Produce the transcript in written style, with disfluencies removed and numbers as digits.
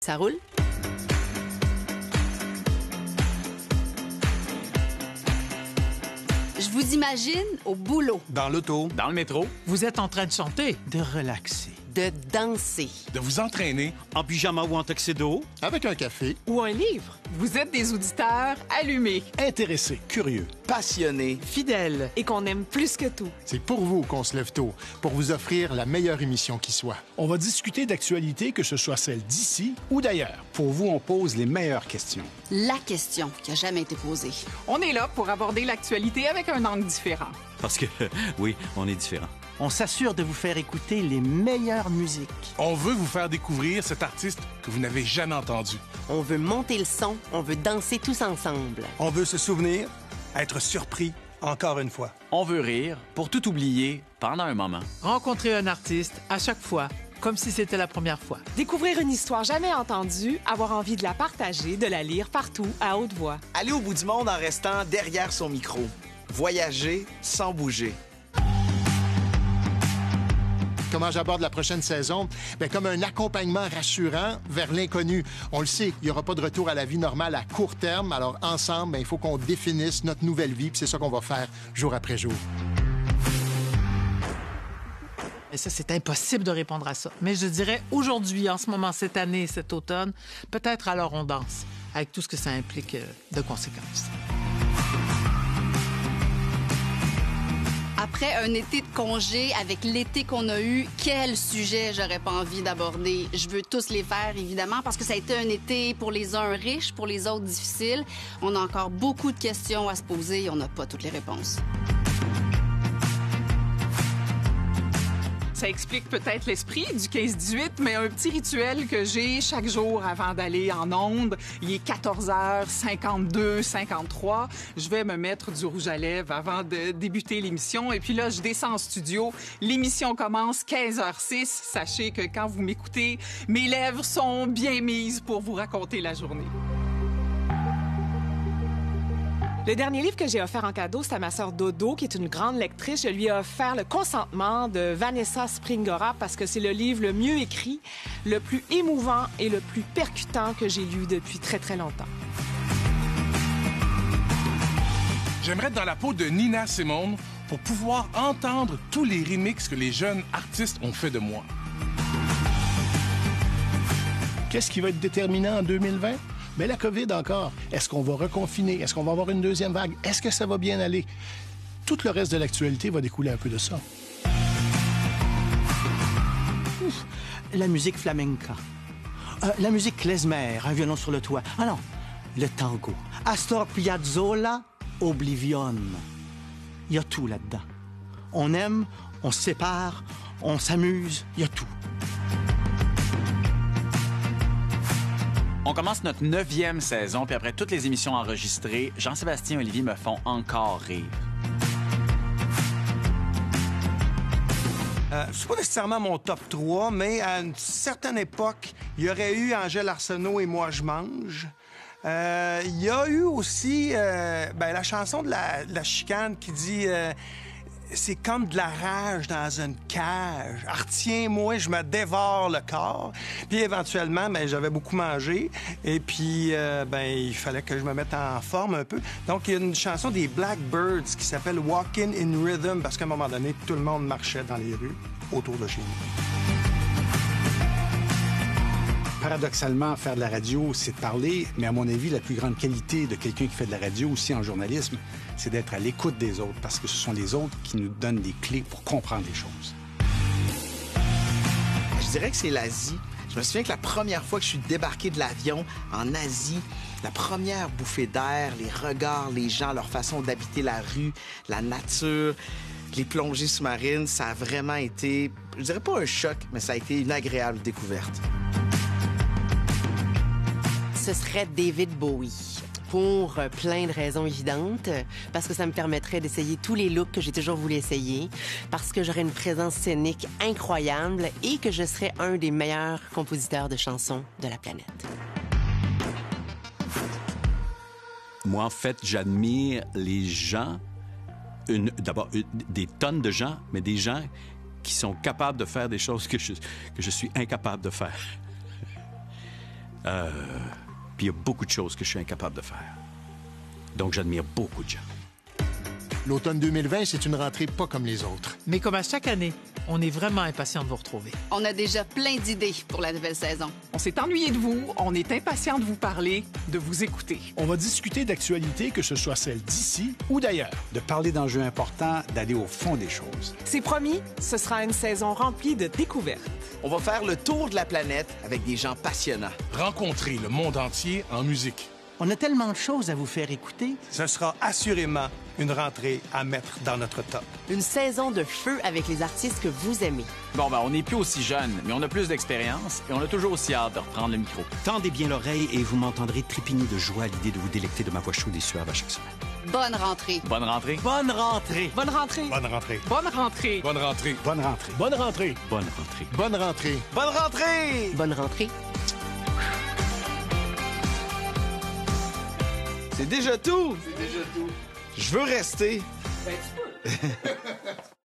Ça roule? Je vous imagine au boulot. Dans l'auto. Dans le métro. Vous êtes en train de chanter. De relaxer. De danser. De vous entraîner. En pyjama ou en tuxedo. Avec un café. Ou un livre. Vous êtes des auditeurs allumés, Intéressé, curieux. Passionné. fidèles et qu'on aime plus que tout. C'est pour vous qu'on se lève tôt, pour vous offrir la meilleure émission qui soit. On va discuter d'actualité, que ce soit celle d'ici ou d'ailleurs. Pour vous, on pose les meilleures questions. La question qui a jamais été posée. On est là pour aborder l'actualité avec un angle différent. Parce que, oui, on est différents. On s'assure de vous faire écouter les meilleures musiques. On veut vous faire découvrir cet artiste que vous n'avez jamais entendu. On veut monter le son, on veut danser tous ensemble. On veut se souvenir, être surpris encore une fois. On veut rire pour tout oublier pendant un moment. Rencontrer un artiste à chaque fois, comme si c'était la première fois. Découvrir une histoire jamais entendue, avoir envie de la partager, de la lire partout à haute voix. Aller au bout du monde en restant derrière son micro. Voyager sans bouger. Comment j'aborde la prochaine saison? Bien, comme un accompagnement rassurant vers l'inconnu. On le sait, il n'y aura pas de retour à la vie normale à court terme. Alors, ensemble, bien, il faut qu'on définisse notre nouvelle vie. Puis c'est ça qu'on va faire jour après jour. Et ça, c'est impossible de répondre à ça. Mais je dirais aujourd'hui, en ce moment, cette année, cet automne, peut-être alors on danse, avec tout ce que ça implique de conséquences. Après un été de congé, avec l'été qu'on a eu, quel sujet j'aurais pas envie d'aborder? Je veux tous les faire, évidemment, parce que ça a été un été pour les uns riche, pour les autres difficile. On a encore beaucoup de questions à se poser et on n'a pas toutes les réponses. Ça explique peut-être l'esprit du 15-18, mais un petit rituel que j'ai chaque jour avant d'aller en ondes. Il est 14h52, 53. Je vais me mettre du rouge à lèvres avant de débuter l'émission. Et puis là, je descends en studio. L'émission commence 15h06. Sachez que quand vous m'écoutez, mes lèvres sont bien mises pour vous raconter la journée. Le dernier livre que j'ai offert en cadeau, c'est à ma sœur Dodo, qui est une grande lectrice. Je lui ai offert Le Consentement de Vanessa Springora parce que c'est le livre le mieux écrit, le plus émouvant et le plus percutant que j'ai lu depuis très, très longtemps. J'aimerais être dans la peau de Nina Simone pour pouvoir entendre tous les remixes que les jeunes artistes ont fait de moi. Qu'est-ce qui va être déterminant en 2020? Mais la COVID encore. Est-ce qu'on va reconfiner? Est-ce qu'on va avoir une deuxième vague? Est-ce que ça va bien aller? Tout le reste de l'actualité va découler un peu de ça. La musique flamenca. La musique klezmer, un violon sur le toit. Ah non, le tango. Astor Piazzolla, Oblivion. Il y a tout là-dedans. On aime, on se sépare, on s'amuse, il y a tout. On commence notre 9e saison, puis après toutes les émissions enregistrées, Jean-Sébastien et Olivier me font encore rire. C'est pas nécessairement mon top 3, mais à une certaine époque, il y aurait eu Angèle Arsenault et Moi je mange. Il y a eu aussi la chanson de la chicane qui dit c'est comme de la rage dans une cage. Retiens-moi, je me dévore le corps. Puis éventuellement, j'avais beaucoup mangé. Et puis, il fallait que je me mette en forme un peu. Donc, il y a une chanson des Blackbirds qui s'appelle Walking in Rhythm parce qu'à un moment donné, tout le monde marchait dans les rues autour de chez nous. Paradoxalement, faire de la radio, c'est de parler, mais à mon avis, la plus grande qualité de quelqu'un qui fait de la radio aussi en journalisme, c'est d'être à l'écoute des autres, parce que ce sont les autres qui nous donnent des clés pour comprendre les choses. Je dirais que c'est l'Asie. Je me souviens que la première fois que je suis débarqué de l'avion en Asie, la première bouffée d'air, les regards, les gens, leur façon d'habiter la rue, la nature, les plongées sous-marines, ça a vraiment été, je dirais pas un choc, mais ça a été une agréable découverte. Ce serait David Bowie. Pour plein de raisons évidentes, parce que ça me permettrait d'essayer tous les looks que j'ai toujours voulu essayer, parce que j'aurais une présence scénique incroyable et que je serais un des meilleurs compositeurs de chansons de la planète. Moi, en fait, j'admire les gens, d'abord des tonnes de gens, mais des gens qui sont capables de faire des choses que je suis incapable de faire. Puis il y a beaucoup de choses que je suis incapable de faire. Donc j'admire beaucoup de gens. L'automne 2020, c'est une rentrée pas comme les autres. Mais comme à chaque année, on est vraiment impatient de vous retrouver. On a déjà plein d'idées pour la nouvelle saison. On s'est ennuyé de vous, on est impatient de vous parler, de vous écouter. On va discuter d'actualités, que ce soit celles d'ici ou d'ailleurs. De parler d'enjeux importants, d'aller au fond des choses. C'est promis, ce sera une saison remplie de découvertes. On va faire le tour de la planète avec des gens passionnants. Rencontrer le monde entier en musique. On a tellement de choses à vous faire écouter. Ce sera assurément une rentrée à mettre dans notre top. Une saison de feu avec les artistes que vous aimez. Bon, ben, on n'est plus aussi jeunes, mais on a plus d'expérience et on a toujours aussi hâte de reprendre le micro. Tendez bien l'oreille et vous m'entendrez trépigner de joie à l'idée de vous délecter de ma voix chaude et suave à chaque semaine. Bonne rentrée. Bonne rentrée. Bonne rentrée! Bonne rentrée! Bonne rentrée. Bonne rentrée. Bonne rentrée. Bonne rentrée. Bonne rentrée. Bonne rentrée. Bonne rentrée. Bonne rentrée! Bonne rentrée. C'est déjà tout. Je veux rester. Ben, tu peux.